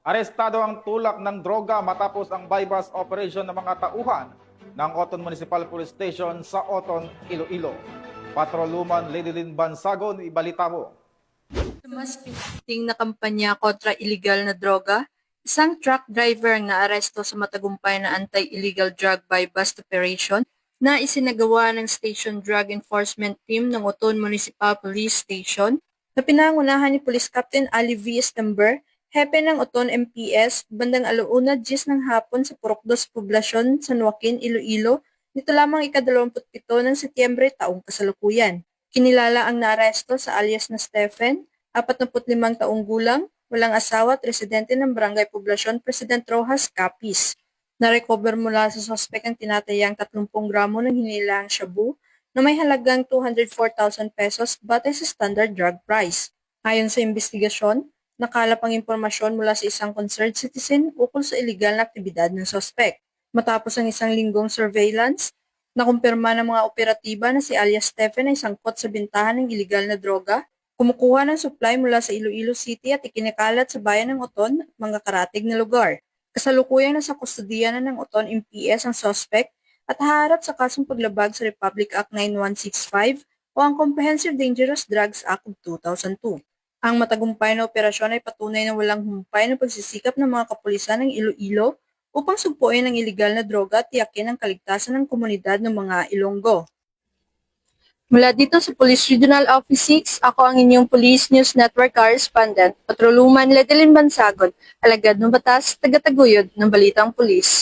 Arestado ang tulak ng droga matapos ang bypass operation ng mga tauhan ng Oton Municipal Police Station sa Oton, Iloilo. Patroluman Ledilyn Bansagon, ibalita mo. Mas pinating na kampanya kontra illegal na droga, isang truck driver ang naaresto sa matagumpay na anti-illegal drug bypass operation na isinagawa ng Station Drug Enforcement Team ng Oton Municipal Police Station na pinangunahan ni Police Captain Ali V. Estamber, hepe ng Oton MPS, bandang 1:10 ng hapon sa Purok 2 Poblasyon, San Joaquin, Iloilo, nito lamang ika-27 ng Setyembre taong kasalukuyan. Kinilala ang naaresto sa alias na Stephen, 45 taong gulang, walang asawa at residente ng Barangay Poblasyon, President Rojas, Capiz. Na-recover mula sa sospek ang tinatayang 30 gramo ng hinilaang shabu na may halagang 204,000 pesos batay sa standard drug price. Ayon sa investigasyon, nakalap ang impormasyon mula sa isang concerned citizen ukol sa iligal na aktibidad ng sospek. Matapos ang isang linggong surveillance, nakumpirma ng mga operatiba na si alias Stephen ay sangkot sa bintahan ng iligal na droga, kumukuha ng supply mula sa Iloilo City at ikinikalat sa bayan ng Oton at mga karatig na lugar. Kasalukuyang nasa kustodiya na ng Oton MPS ang suspect at haharap sa kasong paglabag sa Republic Act 9165 o ang Comprehensive Dangerous Drugs Act of 2002. Ang matagumpay na operasyon ay patunay na walang humpay na pagsisikap ng mga kapulisan ng Iloilo upang sugpuin ang iligal na droga at tiyakin ang kaligtasan ng komunidad ng mga Ilonggo. Mula dito sa Police Regional Office 6, ako ang inyong Police News Network Correspondent, Patroluman Ledilyn Bansagon, alagad ng batas, tagataguyod ng Balitang Pulis.